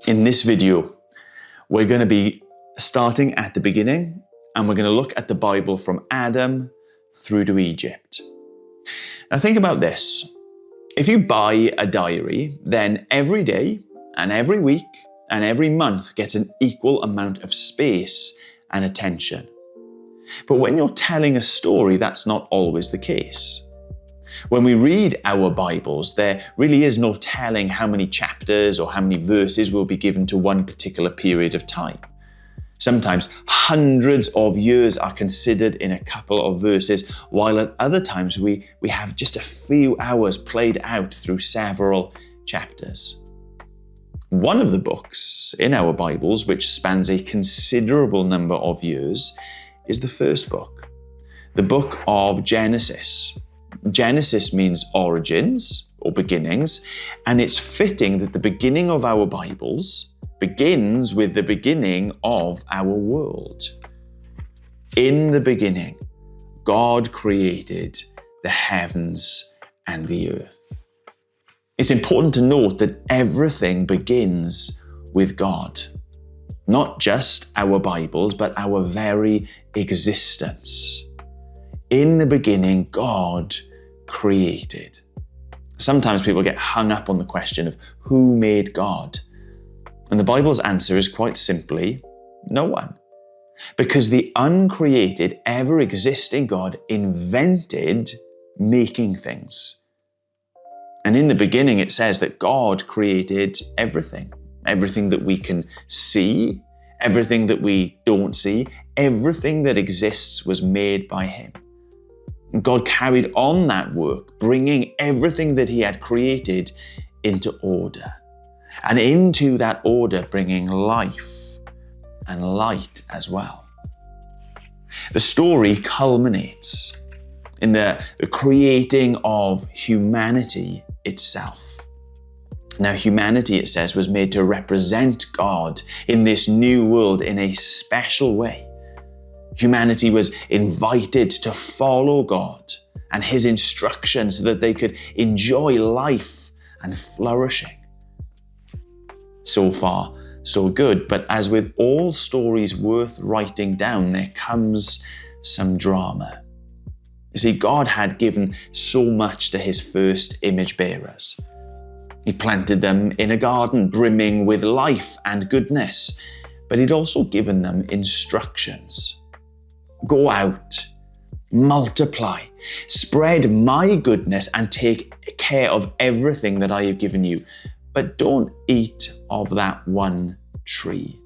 In this video, we're going to be starting at the beginning, and we're going to look at the Bible from Adam through to Egypt. Now think about this. If you buy a diary, then every day and every week and every month gets an equal amount of space and attention. But when you're telling a story, that's not always the case. When we read our Bibles, there really is no telling how many chapters or how many verses will be given to one particular period of time. Sometimes hundreds of years are considered in a couple of verses, while at other times we have just a few hours played out through several chapters. One of the books in our Bibles, which spans a considerable number of years, is the first book, the book of Genesis. Genesis means origins or beginnings, and it's fitting that the beginning of our Bibles begins with the beginning of our world. In the beginning, God created the heavens and the earth. It's important to note that everything begins with God. Not just our Bibles, but our very existence. In the beginning, God created. Sometimes people get hung up on the question of who made God. And the Bible's answer is quite simply, no one. Because the uncreated, ever-existing God invented making things. And in the beginning, it says that God created everything. Everything that we can see, everything that we don't see, everything that exists was made by Him. God carried on that work, bringing everything that He had created into order. And into that order, bringing life and light as well. The story culminates in the creating of humanity itself. Now, humanity, it says, was made to represent God in this new world in a special way. Humanity was invited to follow God and His instructions so that they could enjoy life and flourishing. So far, so good, but as with all stories worth writing down, there comes some drama. You see, God had given so much to His first image bearers. He planted them in a garden brimming with life and goodness, but He'd also given them instructions. Go out, multiply, spread my goodness and take care of everything that I have given you. But don't eat of that one tree.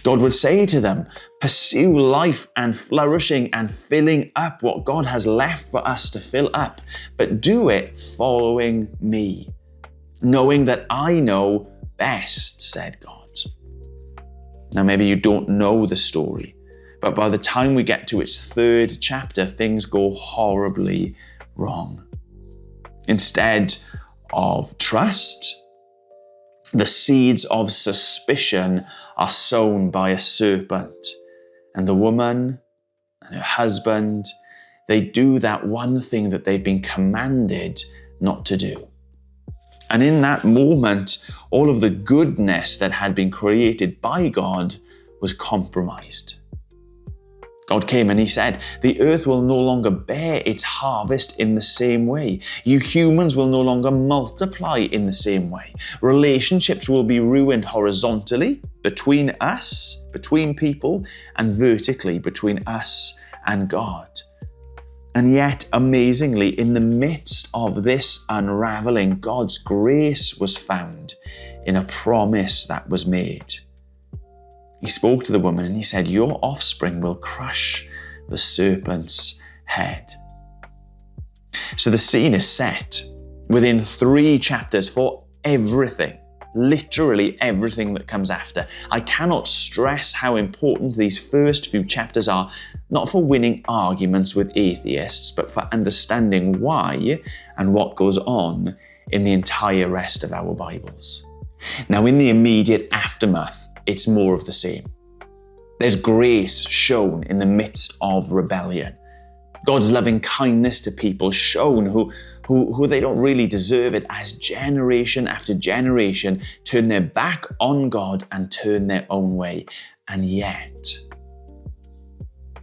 God would say to them, pursue life and flourishing and filling up what God has left for us to fill up, but do it following me, knowing that I know best, said God. Now, maybe you don't know the story, but by the time we get to its third chapter, things go horribly wrong. Instead of trust, the seeds of suspicion are sown by a serpent. And the woman and her husband, they do that one thing that they've been commanded not to do. And in that moment, all of the goodness that had been created by God was compromised. God came and He said, the earth will no longer bear its harvest in the same way. You humans will no longer multiply in the same way. Relationships will be ruined horizontally between us, between people, and vertically between us and God. And yet, amazingly, in the midst of this unraveling, God's grace was found in a promise that was made. He spoke to the woman and He said, your offspring will crush the serpent's head. So the scene is set within 3 chapters for everything, literally everything that comes after. I cannot stress how important these first few chapters are, not for winning arguments with atheists, but for understanding why and what goes on in the entire rest of our Bibles. Now, in the immediate aftermath, it's more of the same. There's grace shown in the midst of rebellion. God's loving kindness to people shown who who they don't really deserve it, as generation after generation turn their back on God and turn their own way. And yet,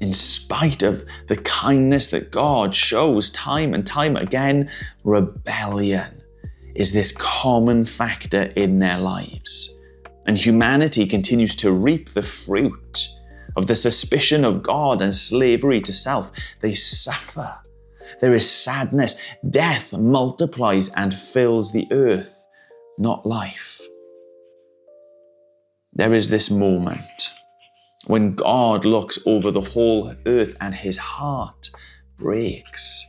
in spite of the kindness that God shows time and time again, rebellion is this common factor in their lives. And humanity continues to reap the fruit of the suspicion of God and slavery to self. They suffer. There is sadness. Death multiplies and fills the earth, not life. There is this moment when God looks over the whole earth and his heart breaks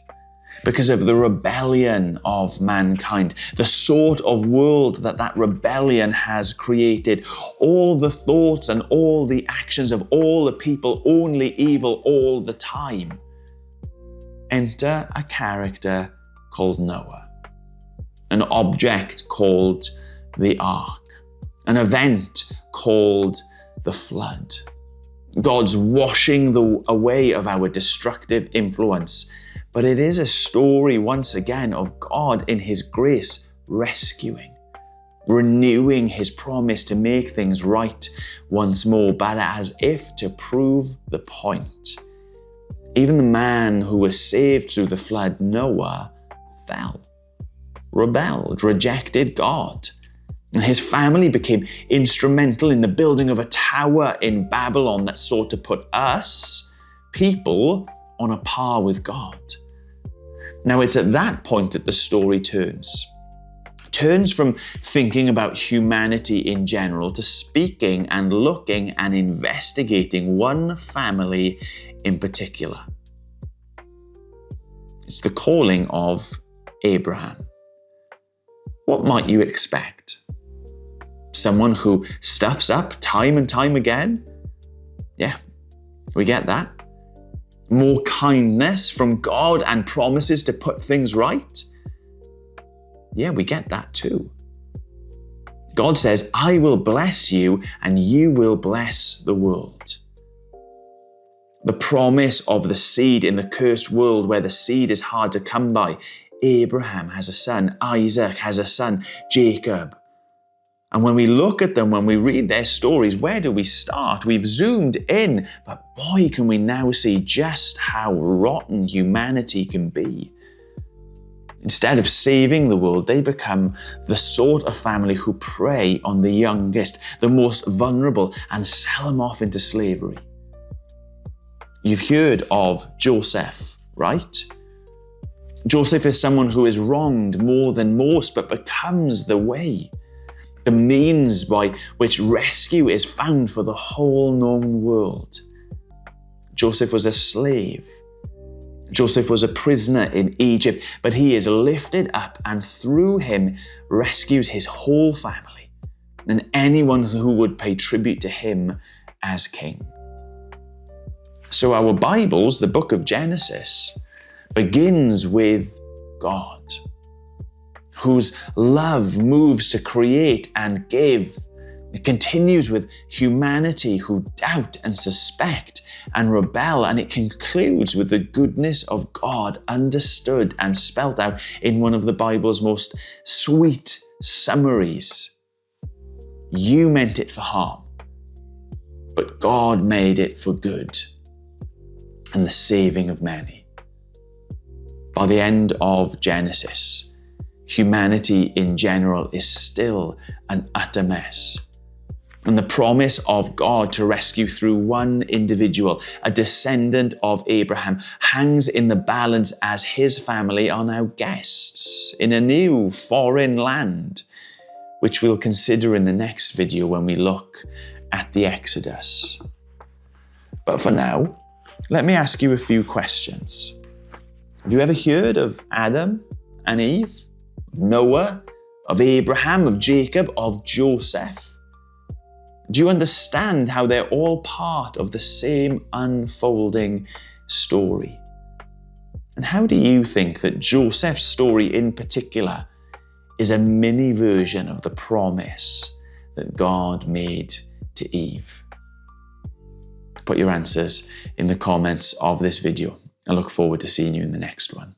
because of the rebellion of mankind, the sort of world that rebellion has created. All the thoughts and all the actions of all the people, only evil all the time. Enter a character called Noah, an object called the ark, an event called the flood. God's washing away of our destructive influence. But it is a story, once again, of God in his grace rescuing, renewing his promise to make things right once more, but as if to prove the point. Even the man who was saved through the flood, Noah, fell, rebelled, rejected God. And his family became instrumental in the building of a tower in Babylon that sought to put us, people, on a par with God. Now, it's at that point that the story turns from thinking about humanity in general to speaking and looking and investigating one family in particular. It's the calling of Abraham. What might you expect? Someone who stuffs up time and time again? Yeah, we get that. More kindness from God and promises to put things right? Yeah, we get that too. God says, I will bless you and you will bless the world. The promise of the seed in the cursed world where the seed is hard to come by. Abraham has a son, Isaac has a son, Jacob. And when we look at them, when we read their stories, where do we start? We've zoomed in, but boy, can we now see just how rotten humanity can be. Instead of saving the world, they become the sort of family who prey on the youngest, the most vulnerable, and sell them off into slavery. You've heard of Joseph, right? Joseph is someone who is wronged more than most, but becomes the way, the means by which rescue is found for the whole known world. Joseph was a slave. Joseph was a prisoner in Egypt, but he is lifted up and through him rescues his whole family and anyone who would pay tribute to him as king. So our Bibles, the book of Genesis, begins with God, whose love moves to create and give. It continues with humanity who doubt and suspect and rebel, and it concludes with the goodness of God understood and spelt out in one of the Bible's most sweet summaries. You meant it for harm, but God made it for good and the saving of many. By the end of Genesis, humanity in general is still an utter mess. And the promise of God to rescue through one individual, a descendant of Abraham, hangs in the balance as his family are now guests in a new foreign land, which we'll consider in the next video when we look at the Exodus. But for now, let me ask you a few questions. Have you ever heard of Adam and Eve, of Noah, of Abraham, of Jacob, of Joseph? Do you understand how they're all part of the same unfolding story? And how do you think that Joseph's story in particular is a mini version of the promise that God made to Eve? Put your answers in the comments of this video. I look forward to seeing you in the next one.